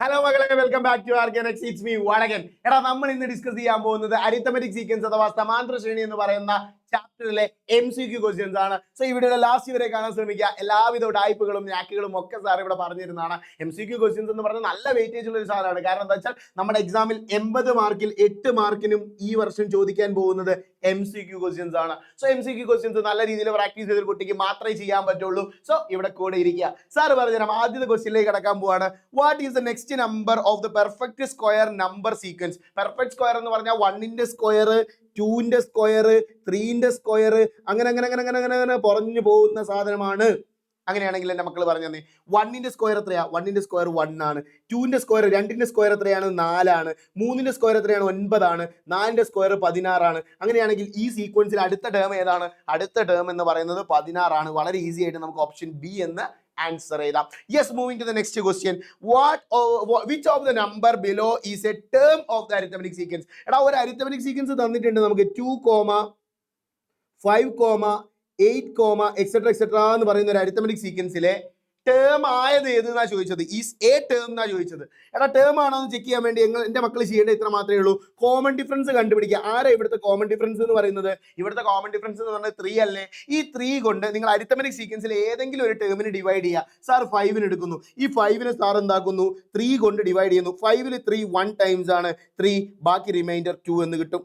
Hello മകളെ, welcome back to ആർഗനക്സ്. It's me Vadakan. എടാ, നമ്മൾ ഇന്ന് ഡിസ്കസ് ചെയ്യാൻ പോകുന്നത് അരിത്തമെറ്റിക് സീക്വൻസ് അഥവാ സമാന്തര ശ്രേണി എന്ന് പറയുന്ന ചാപ്റ്ററിലെ MCQ ക്വസ്റ്റ്യൻസ് ആണ്. സോ ഈ വീഡിയോയുടെ ലാസ്റ്റ് വരെ കാണാൻ ശ്രമിക്കുക. എല്ലാവിധ ടൈപ്പുകളും നാക്കുകളും ഒക്കെ സാർ ഇവിടെ പറഞ്ഞിരുന്നതാണ്. MCQ ക്വസ്റ്റ്യൻസ് എന്ന് പറഞ്ഞാൽ നല്ല വെയിറ്റേജ് ഉള്ള ഒരു സാധനമാണ്. കാരണം എന്താ വെച്ചാൽ നമ്മുടെ എക്സാമിൽ 80 മാർക്കിൽ 8 മാർക്കിനും ഈ വർഷം ചോദിക്കാൻ പോകുന്നത് MCQ ക്വസ്റ്റ്യൻസ് ആണ്. സോ MCQ ക്വസ്റ്റ്യൻസ് നല്ല രീതിയിൽ പ്രാക്ടീസ് ചെയ്തൊരു കുട്ടിക്ക് മാത്രമേ ചെയ്യാൻ പറ്റുള്ളൂ. സോ ഇവിടെ കൂടെ ഇരിക്കുക. സാർ പറഞ്ഞുതരാം. ആദ്യത്തെ ക്വസ്റ്റ്യനിലേക്ക് കടക്കാൻ പോവാണ്. What is the next number of the perfect square number sequence? Perfect square എന്ന് പറഞ്ഞാൽ 1ന്റെ സ്ക്വയർ, 2ന്റെ സ്ക്വയർ, 3ന്റെ സ്ക്വയർ, അങ്ങനെ അങ്ങനെ അങ്ങനെ അങ്ങനെ അങ്ങനെ അങ്ങനെ പറഞ്ഞു പോകുന്ന സാധനമാണ്. അങ്ങനെയാണെങ്കിൽ എൻ്റെ മക്കൾ പറഞ്ഞു തന്നെ, 1ന്റെ സ്ക്വയർ എത്രയാ? 1ന്റെ സ്ക്വയർ 1 ആണ്. 2ന്റെ സ്ക്വയർ, 2ന്റെ സ്ക്വയർ എത്രയാണ്? 4 ആണ്. 3ന്റെ സ്ക്വയർ എത്രയാണ്? 9 ആണ്. 4ന്റെ സ്ക്വയർ 16 ആണ്. അങ്ങനെയാണെങ്കിൽ ഈ സീക്വൻസിൽ അടുത്ത ടേം ഏതാണ്? അടുത്ത ടേം എന്ന് പറയുന്നത് 16 ആണ്. വളരെ ഈസി ആയിട്ട് നമുക്ക് ഓപ്ഷൻ ബി എന്ന് ആൻസർ ചെയ്താം. Yes, moving to the next question. Which of the number below is a term of the arithmetic sequence? എടാ, ഒരു അരിത്തമെറ്റിക് സീക്വൻസ് തന്നിട്ടുണ്ട് നമുക്ക്. 2, 5, 8, എക്സെട്ര എക്സെട്ര എന്ന് പറയുന്ന ഒരു അരിത്തമെറ്റിക് സീക്വൻസിലെ ടേം ആയത് ഏതെന്നാ ചോദിച്ചത്. ഈസ് എ ടേം എന്നാ ചോദിച്ചത്. എടാ, ടേം ആണോ എന്ന് ചെക്ക് ചെയ്യാൻ വേണ്ടി എൻ്റെ മക്കൾ ചെയ്യേണ്ടത് ഇത്ര മാത്രമേ ഉള്ളൂ. കോമൺ ഡിഫറൻസ് കണ്ടുപിടിക്കുക. ആരാ ഇവിടുത്തെ കോമൺ ഡിഫറൻസ് എന്ന് പറയുന്നത്? ഇവിടുത്തെ കോമൺ ഡിഫറൻസ് എന്ന് പറഞ്ഞാൽ 3 അല്ലേ? ഈ 3 കൊണ്ട് നിങ്ങൾ അരിത്തമെറ്റിക് സീക്വൻസിൽ ഏതെങ്കിലും ഒരു ടേമിന് ഡിവൈഡ് ചെയ്യുക. സാർ 5ന് എടുക്കുന്നു. ഈ 5നെ സാർ എന്താക്കുന്നു? 3 കൊണ്ട് ഡിവൈഡ് ചെയ്യുന്നു. 5ൽ 3 1 ടൈംസ് ആണ്. 3 ബാക്കി റിമൈൻഡർ 2 എന്ന് കിട്ടും.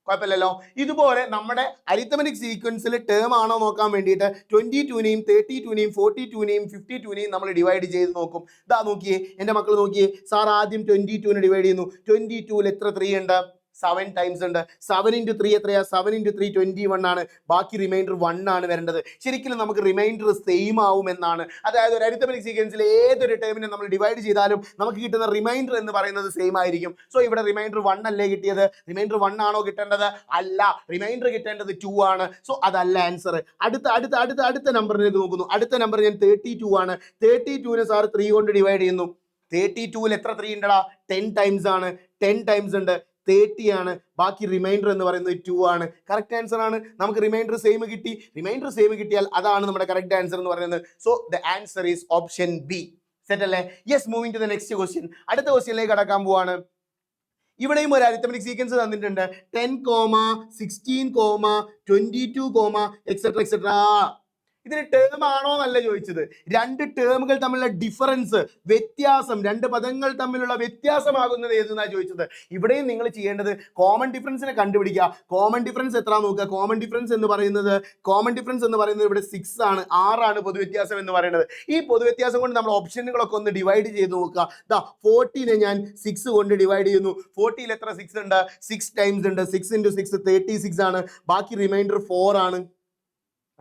കുഴപ്പമില്ലല്ലോ. ഇതുപോലെ നമ്മുടെ അരിത്തമെറ്റിക് സീക്വൻസിൽ ടേം ആണോ നോക്കാൻ വേണ്ടിയിട്ട് 22നെയും 32നെയും 42നെയും 52നെയും നമ്മൾ ഡിവൈഡ് ചെയ്ത് നോക്കും. ഇതാ നോക്കിയേ എൻ്റെ മക്കൾ നോക്കിയേ. സാർ ആദ്യം 22നെ ഡിവൈഡ് ചെയ്യുന്നു. 22ൽ എത്ര 3 ഉണ്ട്? 7 ടൈംസ് ഉണ്ട്. 7 × 3 എത്രയാ? 7 × 3 21 ആണ്. ബാക്കി റിമൈൻഡർ 1 ആണ് വരേണ്ടത്. ശരിക്കും നമുക്ക് റിമൈൻഡർ സെയിം ആവുമെന്നാണ്. അതായത് ഒരു അരിത്തമെറ്റിക് സീക്വൻസിൽ ഏതൊരു ടേമിനെ നമ്മൾ ഡിവൈഡ് ചെയ്താലും നമുക്ക് കിട്ടുന്ന റിമൈൻഡർ എന്ന് പറയുന്നത് സെയിം ആയിരിക്കും. സോ ഇവിടെ റിമൈൻഡർ 1 അല്ലേ കിട്ടിയത്? റിമൈൻഡർ 1 ആണോ കിട്ടേണ്ടത്? അല്ല, റിമൈൻഡർ കിട്ടേണ്ടത് 2 ആണ്. സോ അതല്ല ആൻസർ. അടുത്ത നമ്പറിലേക്ക് നോക്കുന്നു. അടുത്ത നമ്പർ ഞാൻ 32 ആണ്. 32നെ സാർ 3 കൊണ്ട് ഡിവൈഡ് ചെയ്യുന്നു. 32ൽ എത്ര 3 ഉണ്ടടാ? 10 ടൈംസ് ആണ്. 10 ടൈംസ് ഉണ്ട്. 30 ആണ്. ബാക്കി റിമൈൻഡർ എന്ന് പറയുന്നത് 2 ആണ്. കറക്റ്റ് ആൻസർ ആണ്. നമുക്ക് റിമൈൻഡർ സെയിം കിട്ടി. റിമൈൻഡർ സെയിം കിട്ടിയാൽ അതാണ് നമ്മുടെ കറക്റ്റ് ആൻസർ എന്ന് പറയുന്നത്. So the answer is option B. Set അല്ലേ? Yes, moving to the next question. അടുത്ത ക്വസ്റ്റ്യനിലേക്ക് കടക്കാൻ പോവാണ്. ഇവിടെയും ഒരു അരിത്തമെറ്റിക് സീക്വൻസ് തന്നിട്ടുണ്ട്. 10, 16, 22, എക്സെട്ര എക്സെട്ര. ഇതിന് ടേം ആണോ എന്നല്ല ചോദിച്ചത്. രണ്ട് ടേമുകൾ തമ്മിലുള്ള ഡിഫറൻസ്, വ്യത്യാസം, രണ്ട് പദങ്ങൾ തമ്മിലുള്ള വ്യത്യാസമാകുന്നത് ഏതെന്നാ ചോദിച്ചത്. ഇവിടെയും നിങ്ങൾ ചെയ്യേണ്ടത് കോമൺ ഡിഫറൻസിനെ കണ്ടുപിടിക്കുക. കോമൺ ഡിഫറൻസ് എത്ര നോക്കുക. കോമൺ ഡിഫറൻസ് എന്ന് പറയുന്നത് ഇവിടെ 6 ആണ്. 6 ആണ് പൊതുവ്യത്യാസം എന്ന് പറയുന്നത്. ഈ പൊതുവ്യത്യാസം കൊണ്ട് നമ്മൾ ഓപ്ഷനുകളൊക്കെ ഒന്ന് ഡിവൈഡ് ചെയ്ത് നോക്കുക. 40നെ ഞാൻ 6 കൊണ്ട് ഡിവൈഡ് ചെയ്യുന്നു. 40ൽ എത്ര 6 ഉണ്ട്? 6 ടൈംസ് ഉണ്ട്. 6 × 6 36 ആണ്. ബാക്കി റിമൈൻഡർ 4 ആണ്.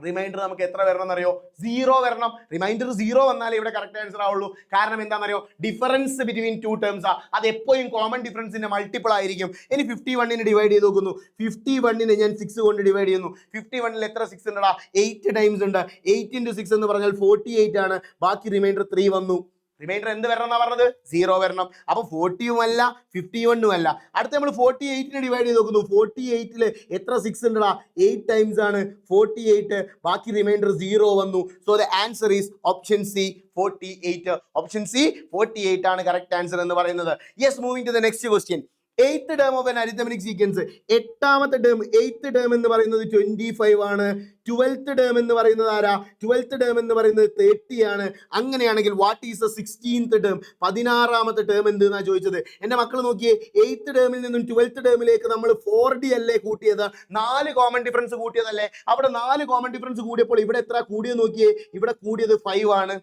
റിമൈൻഡർ നമുക്ക് എത്ര വരണം എന്നറിയോ? 0 വരണം. റിമൈൻഡർ 0 വന്നാലേ ഇവിടെ കറക്റ്റ് ആൻസർ ആവുള്ളൂ. കാരണം എന്താണെന്നറിയോ? ഡിഫറൻസ് ബിറ്റ്വീൻ 2 ടേംസ് അത് എപ്പോഴും കോമൺ ഡിഫറൻസിന്റെ മൾട്ടിപ്പിൾ ആയിരിക്കും. ഇനി 51നെ ഡിവൈഡ് ചെയ്ത് നോക്കുന്നു. 51നെ ഞാൻ 6 കൊണ്ട് ഡിവൈഡ് ചെയ്യുന്നു. 51ൽ എത്ര 6 ഉണ്ടടാ? 8 ടൈംസ് ഉണ്ട്. 8 × 6 എന്ന് പറഞ്ഞാൽ 48 ആണ്. ബാക്കി റിമൈൻഡർ 3 വന്നു. റിമൈൻഡർ എന്ത് വരണം എന്നാ പറഞ്ഞത്? 0 വരണം. അപ്പൊ 40ഉം അല്ല 51ഉം അല്ല. അടുത്ത നമ്മൾ 48നെ ഡിവൈഡ് ചെയ്ത് നോക്കുന്നു. 48ൽ എത്ര 6 ഉണ്ടടാ? 8 ടൈംസ് ആണ്. 48. ബാക്കി റിമൈൻഡർ 0 വന്നു. So the answer is option C, 48. Option C 48 ആണ് കറക്റ്റ് ആൻസർ എന്ന് പറയുന്നത്. Yes, moving to the next question. 8th term of an arithmetic sequence. 8ാമത്തെ ടേം 8th ടേം എന്ന് പറയുന്നത് 25 ആണ്. 12th ടേം എന്ന് പറയുന്നത് ആരാ? 12th ടേം എന്ന് പറയുന്നത് 30 ആണ്. അങ്ങനെയാണെങ്കിൽ what is the 16th term? 16ാമത്തെ ടേം എന്ത് എന്നാ ചോദിച്ചത്. എൻ്റെ മക്കൾ നോക്കിയേ. 8th ടേമിൽ നിന്നും 12th ടേമിലേക്ക് നമ്മൾ 4D അല്ലേ കൂട്ടിയത്? 4 കോമൺ ഡിഫറൻസ് കൂട്ടിയതല്ലേ? അവിടെ 4 കോമൺ ഡിഫറൻസ് കൂടിയപ്പോൾ ഇവിടെ എത്ര കൂടിയത് നോക്കിയേ. ഇവിടെ കൂടിയത് 5 ആണ്.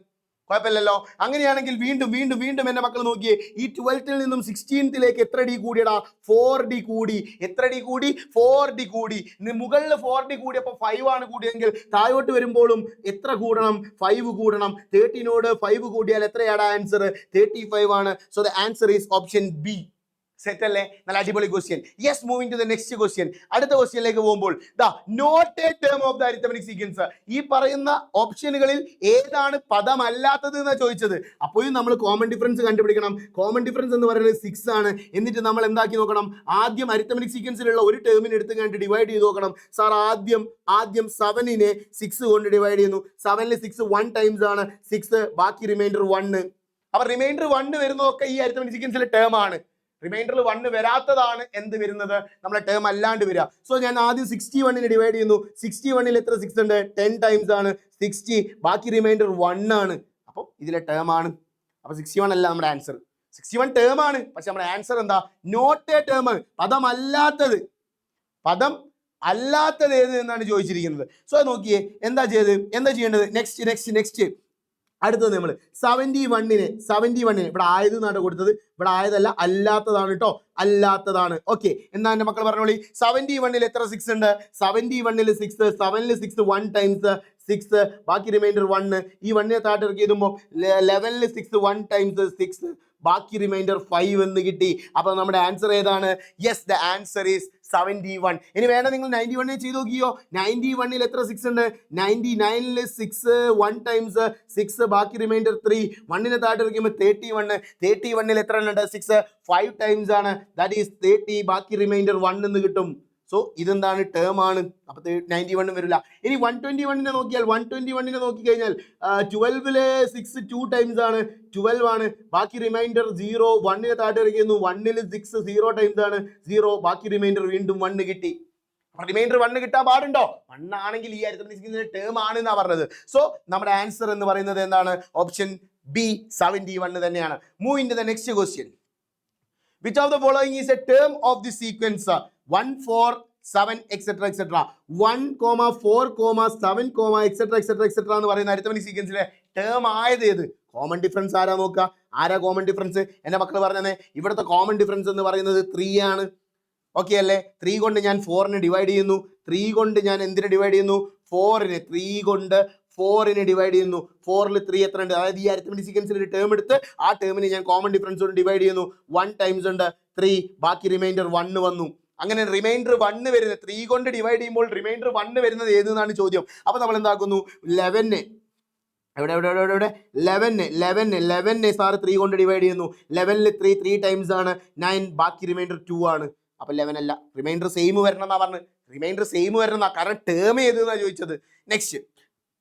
കുഴപ്പമില്ലല്ലോ. അങ്ങനെയാണെങ്കിൽ വീണ്ടും വീണ്ടും വീണ്ടും എൻ്റെ മക്കൾ നോക്കിയേ. ഈ 12ൽ നിന്നും 16th എത്ര ഡി കൂടിയടാ? 4D കൂടി. എത്ര ഡി കൂടി? 4D കൂടി. മുകളിൽ 4D കൂടിയപ്പോൾ 5 ആണ് കൂടിയെങ്കിൽ താഴോട്ട് വരുമ്പോഴും എത്ര കൂടണം? 5 കൂടണം. 13നോട് 5 കൂടിയാൽ എത്രയാടാ ആൻസർ? 35 ആണ്. So the answer is option B. Set അല്ലേ? നല്ല അടിപൊളി question. Yes, moving to the next question. അടുത്ത ക്വസ്റ്റ്യനിലേക്ക് പോകുമ്പോൾ not a term of the arithmetic sequence. ഈ പറയുന്ന ഓപ്ഷനുകളിൽ ഏതാണ് പദമല്ലാത്തത് എന്നാ ചോദിച്ചത്. അപ്പോഴും നമ്മൾ കോമൺ ഡിഫറൻസ് കണ്ടുപിടിക്കണം. കോമൺ ഡിഫറൻസ് എന്ന് പറയുന്നത് 6 ആണ്. എന്നിട്ട് നമ്മൾ എന്താക്കി നോക്കണം? ആദ്യം അരിത്തമെറ്റിക് സീക്വൻസിലുള്ള ഒരു ടേമിന് എടുത്ത് കണ്ട് ഡിവൈഡ് ചെയ്ത് നോക്കണം. സാർ ആദ്യം 7നെ 6 കൊണ്ട് ഡിവൈഡ് ചെയ്യുന്നു. 7ൽ 6 1 ടൈംസ് ആണ്. 6 ബാക്കി റിമൈൻഡർ 1. അപ്പൊ റിമൈൻഡർ 1 വരുന്നതൊക്കെ ഈ അരിത്തമെറ്റിക് സീക്വൻസിലെ ടേം ആണ്. റിമൈൻഡറിൽ 1 വരാത്തതാണ് എന്ത് വരുന്നത്, നമ്മളെ ടേം അല്ലാണ്ട് വരിക. സോ ഞാൻ ആദ്യം 61 ഡിവൈഡ് ചെയ്യുന്നു. 61 എത്ര 6 ഉണ്ട്, 10 ടൈംസ് ആണ് 60. ബാക്കി റിമൈൻഡർ 1 ആണ്. അപ്പോൾ ഇതിലെ ടേം ആണ്. അപ്പൊ 61 അല്ല നമ്മുടെ ആൻസർ. 61 ടേം ആണ്, പക്ഷെ നമ്മുടെ ആൻസർ എന്താ, നോട്ട് എ ടേം, പദം അല്ലാത്തത്. പദം അല്ലാത്തത് ഏത് എന്നാണ് ചോദിച്ചിരിക്കുന്നത്. സോ നോക്കിയേ എന്താ ചെയ്യേണ്ടത്. നെക്സ്റ്റ് അടുത്തത് നമ്മൾ 71 ഇവിടെ ആയത് എന്നാണ് കൊടുത്തത്. ഇവിടെ ആയതല്ല, അല്ലാത്തതാണ് കേട്ടോ, അല്ലാത്തതാണ്. ഓക്കെ, എന്നാ എന്റെ മക്കൾ പറഞ്ഞോളി. 71 എത്ര 6 ഉണ്ട്, 71 6, 7 6 1 ടൈംസ് 6, ബാക്കി റിമൈൻഡർ 1. ഈ 1 താഴെ ഇറക്കി എഴുതുമ്പോൾ 11 6 1 ടൈംസ് 6, ബാക്കി റിമൈൻഡർ 5 എന്ന് കിട്ടി. അപ്പൊ നമ്മുടെ ആൻസർ ഏതാണ്? Yes, the answer is 71. ഇനി വേണം നിങ്ങൾ 91 ചെയ്ത് നോക്കിയോ. 91 എത്ര 6 ഉണ്ട്, 99 6 1 ടൈംസ് 6, ബാക്കി റിമൈൻഡർ 3. 1 താഴെ ഇറക്കുമ്പോൾ 31 എത്ര ഉണ്ട് 6, 5 ടൈംസ് ആണ്, ദാറ്റ് ഈസ് 30, ബാക്കി റിമൈൻഡർ 1 എന്ന് കിട്ടും. സോ ഇതെന്താണ്, ടേം ആണ്. അപ്പൊ 91 വരില്ല. ഇനി 121 നോക്കിയാൽ 121 നോക്കിക്കഴിഞ്ഞാൽ 12 6 2 ടൈംസ് ആണ്, 12 ആണ്, ബാക്കി റിമൈൻഡർ 0. 1 താഴെ ഇറങ്ങിയിരുന്നു, 1 6 0 ടൈംസ് ആണ്, 0, ബാക്കി റിമൈൻഡർ വീണ്ടും 1 കിട്ടി. റിമൈൻഡർ 1 കിട്ടാൻ പാടുണ്ടോ? 1 ആണെങ്കിൽ ഈ അരിത്തമെറ്റിക് ടേം ആണ് എന്നാ പറഞ്ഞത്. സോ നമ്മുടെ ആൻസർ എന്ന് പറയുന്നത് എന്താണ്, ഓപ്ഷൻ ബി 71 തന്നെയാണ്. Moving to the next question. Which of the following is a term of the sequence 1 4 7 etc etc 1 4 7 etc etc എന്ന് പറയുന്ന അരിത്തമെറ്റിക് സീക്വൻസിലെ ടേം ആയത് ഏത്? കോമൺ ഡിഫറൻസ് ആരാ നോക്കുക. ആരാ കോമൺ ഡിഫറൻസ്? എന്റെ മക്കൾ പറഞ്ഞേ. ഇവിടുത്തെ കോമൺ ഡിഫറൻസ് എന്ന് പറയുന്നത് 3 ആണ്. ഓക്കെ അല്ലേ? 3 കൊണ്ട് ഞാൻ 4നെ ഡിവൈഡ് ചെയ്യുന്നു. 3 കൊണ്ട് ഞാൻ എന്തിനെ ഡിവൈഡ് ചെയ്യുന്നു? 4നെ. 3 കൊണ്ട് 4നെ ഡിവൈഡ് ചെയ്യുന്നു. 4ൽ 3 എത്ര ഉണ്ട്? അതായത് ഈ അരിത്തമെറ്റിക് സീക്വൻസിൽ ഒരു ടേം എടുത്ത് ആ ടേമിനെ ഞാൻ കോമൺ ഡിഫറൻസ് കൊണ്ട് ഡിവൈഡ് ചെയ്യുന്നു. 1 ടൈംസ് ഉണ്ട് 3, ബാക്കി റിമൈൻഡർ 1 വന്നു. അങ്ങനെ റിമൈൻഡർ 1 വരുന്നത് 3 കൊണ്ട് ഡിവൈഡ് ചെയ്യുമ്പോൾ റിമൈൻഡർ 1 വരുന്നത് ഏതെന്നാണ് ചോദ്യം. അപ്പൊ നമ്മൾ എന്താക്കുന്നു, 11നെ എവിടെ 11നെ സാർ 3 കൊണ്ട് ഡിവൈഡ് ചെയ്യുന്നു. 11ൽ 3 ടൈംസ് ആണ് 9, ബാക്കി റിമൈൻഡർ 2 ആണ്. അപ്പൊ 11 അല്ല, റിമൈൻഡർ സെയിം വരണം എന്നാ പറഞ്ഞത്. റിമൈൻഡർ സെയിം വരണം, കാരണം ടേം ഏതെന്നാ ചോദിച്ചത്. നെക്സ്റ്റ്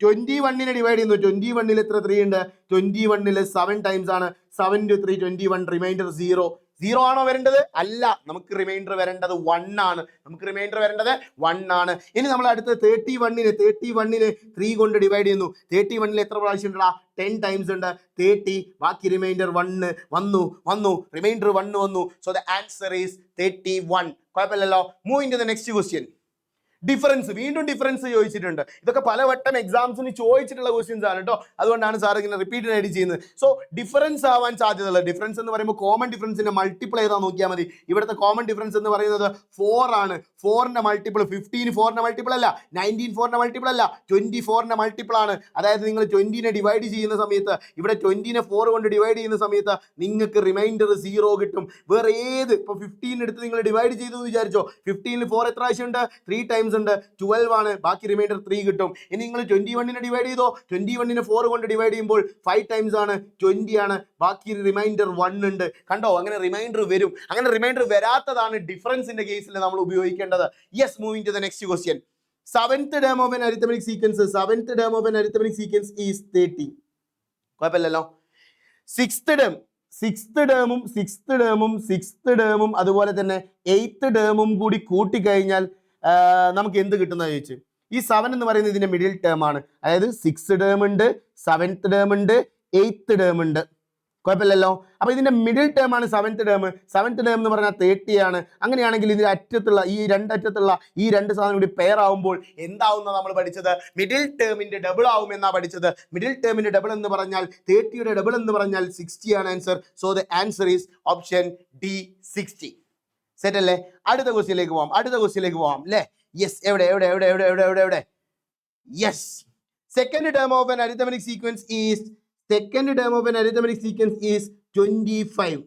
21നെ ഡിവൈഡ് ചെയ്യുന്നു. 21ൽ എത്ര 3 ഉണ്ട്, 21ൽ 7 ടൈംസ് ആണ്, 7 × 3 21, റിമൈൻഡർ 0. 0 ആണോ വരേണ്ടത്? അല്ല, നമുക്ക് റിമൈൻഡർ വരേണ്ടത് 1 ആണ്. ഇനി നമ്മൾ അടുത്ത 31നെ 3 കൊണ്ട് ഡിവൈഡ് ചെയ്യുന്നു. 31ൽ എത്ര പ്രാവശ്യം ഉണ്ടാ, 10 ടൈംസ് ഉണ്ട്, 30, ബാക്കി റിമൈൻഡർ 1 വന്നു, റിമൈൻഡർ 1 വന്നു. So the answer is 31. കുഴപ്പമില്ലല്ലോ. Moving to the next question. Difference, വീണ്ടും ഡിഫറൻസ് ചോദിച്ചിട്ടുണ്ട്. ഇതൊക്കെ പലവട്ടം എക്സാംസിന് ചോദിച്ചിട്ടുള്ള ക്വസ്റ്റ്യൻസ് ആണ് കേട്ടോ. അതുകൊണ്ടാണ് സാർ ഇങ്ങനെ റിപ്പീറ്റഡ് ആയിട്ട് ചെയ്യുന്നത്. സോ ഡിഫറൻസ് ആവാൻ സാധ്യതയുള്ള ഡിഫറൻസ് എന്ന് പറയുമ്പോൾ കോമൺ ഡിഫറൻസിന്റെ മൾട്ടിപ്പിൾ ഏതാ നോക്കിയാൽ മതി. ഇവിടുത്തെ കോമൺ ഡിഫറൻസ് എന്ന് പറയുന്നത് 4 ആണ്. 4ന്റെ മൾട്ടിപ്പിൾ 15 4ന്റെ മൾട്ടിപ്പിൾ അല്ല, 19 4ന്റെ മൾട്ടിപ്പിൾ അല്ല, 24ന്റെ മൾട്ടിപ്പിൾ ആണ്. അതായത് നിങ്ങൾ 20നെ ഡിവൈഡ് ചെയ്യുന്ന സമയത്ത്, ഇവിടെ 20നെ 4 കൊണ്ട് ഡിവൈഡ് ചെയ്യുന്ന സമയത്ത് നിങ്ങൾക്ക് റിമൈൻഡർ 0 കിട്ടും. വേറെ ഏത്, ഇപ്പോൾ 15 എടുത്ത് നിങ്ങൾ ഡിവൈഡ് ചെയ്തു എന്ന് വിചാരിച്ചോ, 15ൽ 4 എത്ര ആവശ്യം ഉണ്ട്, 3 ടൈംസ് ഉണ്ട്, 12 ആണ്, ബാക്കി റിമൈൻഡർ 3 കിട്ടും. ഇനി നിങ്ങൾ 21നെ ഡിവൈഡ് ചെയ്തോ, 21നെ 4 കൊണ്ട് ഡിവൈഡ് ചെയ്യുമ്പോൾ 5 ടൈംസ് ആണ്, 20 ആണ്, ബാക്കി റിമൈൻഡർ 1 ഉണ്ട്. കണ്ടോ, അങ്ങനെ റിമൈൻഡർ വരും. അങ്ങനെ റിമൈൻഡർ വരാത്തതാണ് ഡിഫറൻസിന്റെ കേസിൽ നമ്മൾ ഉപയോഗിക്കേണ്ടത്. Yes, moving to the next question. Seventh term of an arithmetic sequence is 30. കുഴപ്പമില്ലല്ലോ. സിക്സ്ത് ടേമും അതുപോലെ തന്നെ 8th ടേമും കൂടി കൂട്ടിക്കഴിഞ്ഞാൽ നമുക്ക് എന്ത് കിട്ടുന്ന ചോദിച്ചു. ഈ 7 എന്ന് പറയുന്നത് ഇതിന്റെ മിഡിൽ ടേം ആണ്. അതായത് 6th ടേം ഉണ്ട്, 7th ടേം ഉണ്ട്, 8th ടേം ഉണ്ട്. കുഴപ്പമില്ലല്ലോ. അപ്പൊ ഇതിന്റെ മിഡിൽ ടേം ആണ് 7th ടേം. 7th ടേം എന്ന് പറഞ്ഞാൽ 30 ആണ്. അങ്ങനെയാണെങ്കിൽ ഇതിന്റെ അറ്റത്തുള്ള ഈ രണ്ട് സാധനം കൂടി പെയർ ആവുമ്പോൾ എന്താവുന്ന നമ്മൾ പഠിച്ചത്, മിഡിൽ ടേമിന്റെ ഡബിൾ ആവും എന്നാ പഠിച്ചത്. മിഡിൽ ടേമിന്റെ ഡബിൾ എന്ന് പറഞ്ഞാൽ 30യുടെ ഡബിൾ എന്ന് പറഞ്ഞാൽ 60 ആണ് answer. So the answer is option D 60. Set അല്ലേ? അടുത്ത ക്വസ്റ്റ്യനിലേക്ക് പോവാം അല്ലേ? യെസ്, എവിടെ yes. Second term of an arithmetic sequence is 25.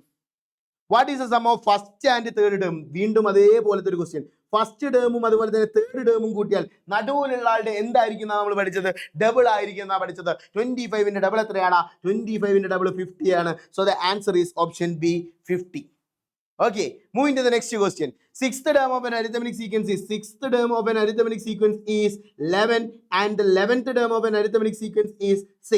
What is the sum of first and third term? വീണ്ടും അതേപോലത്തെ ഒരു ക്വസ്റ്റ്യൻ. ഫസ്റ്റ് ടേമും അതുപോലെ തന്നെ തേർഡ് ടേമും കൂട്ടിയാൽ നടുവിലുള്ള ആളുടെ എന്തായിരിക്കും നമ്മൾ പഠിച്ചത്, ഡബിൾ ആയിരിക്കും എന്നാ പഠിച്ചത്. 25ന്റെ ഡബിൾ എത്രയാണ്? 25ന്റെ ഡബിൾ 50 ആണ്. So the answer is option B 50. Okay, moving to the next question. Sixth term of an arithmetic sequence is 11 and the 11th term of an arithmetic sequence is 6.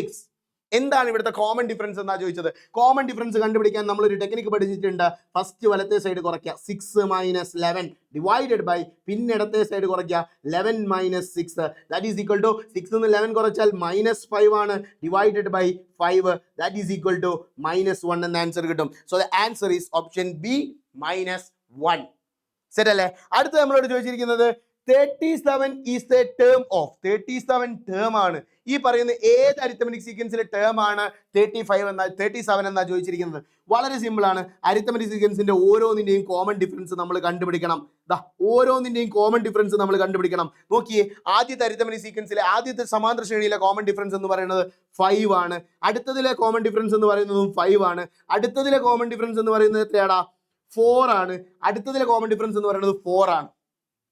എന്താണ് ഇവിടുത്തെ common difference എന്നാ ചോദിച്ചത്. Common difference കണ്ടുപിടിക്കാൻ നമ്മളൊരു technique പഠിച്ചിട്ടുണ്ട്. First വലത്തെ side കുറയ്ക്കുക, 6 - 11 divided by, പിന്നെ ഇടത്തെ സൈഡ് കുറയ്ക്കുക, 11 - 6 ദാറ്റ് ഈസ് ഈക്വൽ ടു 6 നിന്ന് 11 കുറച്ചാൽ -5 ആണ്, divided by 5 that is equal to -1 എന്ന ആൻസർ കിട്ടും. So the answer is option B -1. സെറ്റ് അല്ലേ? അടുത്ത് നമ്മളോട് ചോദിച്ചിരിക്കുന്നത് 37 is a term of. 37 term ആണ്. ഈ പറയുന്ന ഏത് അരിത്തമെറ്റിക് സീക്വൻസിലെ ടേം ആണ് 37 എന്നാ ചോദിച്ചിരിക്കുന്നത്. വളരെ സിമ്പിൾ ആണ്. അരിത്തമെറ്റിക് സീക്വൻസിന്റെ ഓരോന്നിന്റെയും കോമൺ ഡിഫറൻസ് നമ്മൾ കണ്ടുപിടിക്കണം. ഓരോന്നിന്റെയും കോമൺ ഡിഫറൻസ് നമ്മൾ കണ്ടുപിടിക്കണം. നോക്കിയേ, ആദ്യത്തെ അരിത്തമെറ്റിക് സീക്വൻസിലെ ആദ്യത്തെ സമാന്തര ശ്രേണിയിലെ കോമൺ ഡിഫറൻസ് എന്ന് പറയുന്നത് 5 ആണ്. അടുത്തതിലെ കോമൺ ഡിഫറൻസ് എന്ന് പറയുന്നതും 5 ആണ്. അടുത്തതിലെ കോമൺ ഡിഫറൻസ് എന്ന് പറയുന്നത് എത്രയാടാ? 4 ആണ്. അടുത്തതിലെ കോമൺ ഡിഫറൻസ് എന്ന് പറയുന്നത് 4 ആണ്.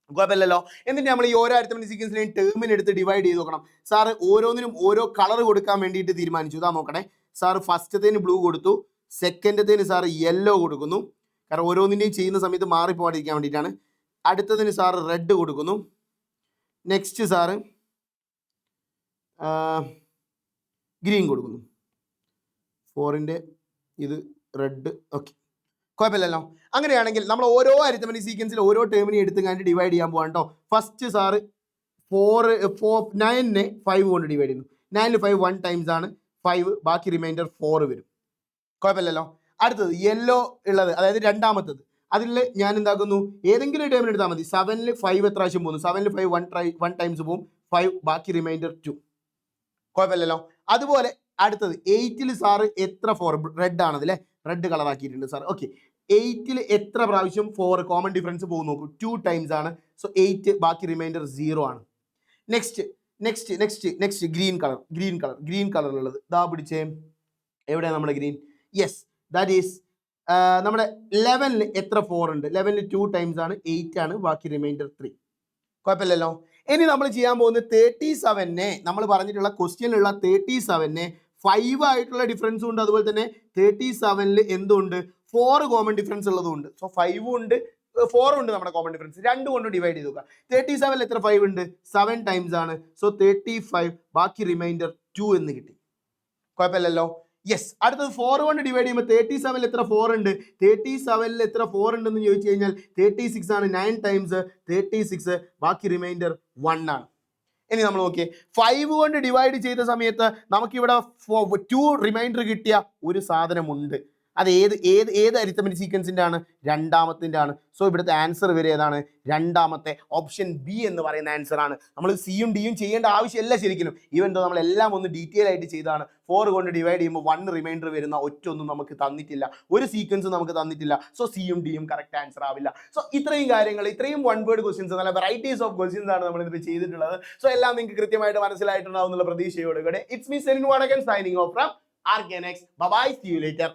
കുഴപ്പമില്ലല്ലോ. എന്നിട്ട് നമ്മൾ ഈ ഓരോ അരിത്തമെറ്റിക് സീക്വൻസിനെയും ടേമിന് എടുത്ത് ഡിവൈഡ് ചെയ്ത് നോക്കണം. സാറ് ഓരോന്നിനും ഓരോ കളർ കൊടുക്കാൻ വേണ്ടിയിട്ട് തീരുമാനിച്ചു. ഇതാ നോക്കണേ, സാറ് ഫസ്റ്റത്തേന് ബ്ലൂ കൊടുത്തു, സെക്കൻഡത്തേന് സാറ് യെല്ലോ കൊടുക്കുന്നു, കാരണം ഓരോന്നിൻ്റെയും ചെയ്യുന്ന സമയത്ത് മാറിപ്പോകാതിരിക്കാൻ വേണ്ടിയിട്ടാണ്. അടുത്തതിന് സാറ് റെഡ് കൊടുക്കുന്നു. നെക്സ്റ്റ് സാറ് ഗ്രീൻ കൊടുക്കുന്നു. 4ൻ്റെ ഇത് റെഡ്. ഓക്കെ, കുഴപ്പമില്ലല്ലോ. അങ്ങനെയാണെങ്കിൽ നമ്മൾ ഓരോ അരിത്തമെറ്റിക് സീക്വൻസിൽ ഓരോ ടേമിനെ എടുത്ത് കഴിഞ്ഞിട്ട് ഡിവൈഡ് ചെയ്യാൻ പോകാം കേട്ടോ. ഫസ്റ്റ് സാറ് 9നെ 5 കൊണ്ട് ഡിവൈഡ് ചെയ്യുന്നു. 9 5 1 ടൈംസ് ആണ് 5, ബാക്കി റിമൈൻഡർ 4 വരും. കുഴപ്പമില്ലല്ലോ. അടുത്തത് യെല്ലോ ഉള്ളത്, അതായത് രണ്ടാമത്തത്, അതിൽ ഞാൻ എന്താക്കുന്നു, ഏതെങ്കിലും ടേമിന് എടുത്താൽ മതി. 7ൽ 5 എത്ര പ്രാവശ്യം പോകുന്നു? 7ൽ 5 1 ടൈംസ് പോകും, 5 ബാക്കി റിമൈൻഡർ 2. കുഴപ്പമില്ലല്ലോ. അതുപോലെ അടുത്തത് 8ൽ സാറ് എത്ര 4, റെഡ് ആണത് അല്ലേ, റെഡ് കളർ ആക്കിയിട്ടുണ്ട് സാർ. ഓക്കെ, 8ൽ എത്ര പ്രാവശ്യം 4 കോമൺ ഡിഫറൻസ് പോകും നോക്കൂ, 2 ടൈംസ് ആണ്. സോ 8, ബാക്കി റിമൈൻഡർ 0 ആണ്. നെക്സ്റ്റ് ഗ്രീൻ കളറിലുള്ളത് ദാ പിടിച്ചേ, എവിടെയാണ് നമ്മുടെ ഗ്രീൻ? യെസ്, ദാറ്റ് ഈസ് നമ്മുടെ 11ൽ എത്ര 4 ഉണ്ട്? 11ൽ 2 ടൈംസ് ആണ്, 8 ആണ്, ബാക്കി റിമൈൻഡർ 3. കുഴപ്പമില്ലല്ലോ. ഇനി നമ്മൾ ചെയ്യാൻ പോകുന്നത് 37നെ, നമ്മൾ പറഞ്ഞിട്ടുള്ള ക്വസ്റ്റ്യനിലുള്ള 37നെ 5 ആയിട്ടുള്ള ഡിഫറൻസും ഉണ്ട്, അതുപോലെ തന്നെ 37ൽ എന്തുണ്ട്? 4 കോമൺ ഡിഫറൻസ് ഉള്ളതുകൊണ്ട്. സോ 5 ഉണ്ട് 4 ഉണ്ട് നമ്മുടെ കോമൺ ഡിഫറൻസ്, 2 കൊണ്ട് ഡിവൈഡ് ചെയ്ത് നോക്കുക. 37ൽ എത്ര 5 ഉണ്ട്? 7 ടൈംസ് ആണ്. സോ 35, ബാക്കി റിമൈൻഡർ 2 എന്ന് കിട്ടി. കുഴപ്പമില്ലല്ലോ. യെസ്, അടുത്തത് 4 കൊണ്ട് ഡിവൈഡ് ചെയ്യുമ്പോൾ 37ൽ എത്ര 4 ഉണ്ട്? 37ൽ എത്ര 4 ഉണ്ടെന്ന് ചോദിച്ചു കഴിഞ്ഞാൽ 36 ആണ്. 9 ടൈംസ് 36, ബാക്കി റിമൈൻഡർ 1 ആണ്. ഇനി നമ്മൾ നോക്കിയേ, 5 കൊണ്ട് ഡിവൈഡ് ചെയ്ത സമയത്ത് നമുക്കിവിടെ 2 റിമൈൻഡർ കിട്ടിയ ഒരു സാധനമുണ്ട്. അത് ഏത് അരിത്തമെറ്റിക് സീക്വൻസിൻ്റെ ആണ്? രണ്ടാമത്തിൻ്റെ ആണ്. സോ ഇവിടുത്തെ ആൻസർ വരെ ഏതാണ്? രണ്ടാമത്തെ, ഓപ്ഷൻ ബി എന്ന് പറയുന്ന ആൻസർ ആണ്. നമ്മൾ സിയും ഡിയും ചെയ്യേണ്ട ആവശ്യമില്ല ശരിക്കും. ഈവൻ ദോ നമ്മളെല്ലാം ഒന്ന് ഡീറ്റെയിൽ ആയിട്ട് ചെയ്താണ്. 4 കൊണ്ട് ഡിവൈഡ് ചെയ്യുമ്പോൾ 1 റിമൈൻഡർ വരുന്ന ഒറ്റൊന്നും നമുക്ക് തന്നിട്ടില്ല, ഒരു സീക്വൻസ് നമുക്ക് തന്നിട്ടില്ല. സോ സിയും ഡിയും കറക്റ്റ് ആൻസർ ആവില്ല. സോ ഇത്രയും കാര്യങ്ങൾ, ഇത്രയും 1 വേർഡ് ക്വസ്റ്റ്യൻസ്, നല്ല വെറൈറ്റീസ് ഓഫ് ക്വസ്റ്റ്യൻസ് ആണ് നമ്മൾ ഇതിൽ ചെയ്തിട്ടുള്ളത്. സോ എല്ലാം നിങ്ങൾക്ക് കൃത്യമായിട്ട് മനസ്സിലായിട്ടുണ്ടാവും എന്നുള്ള പ്രതീക്ഷയോടുകൂടെ it's me Senin Vadakan signing off from RKNX. Bye bye, see you later.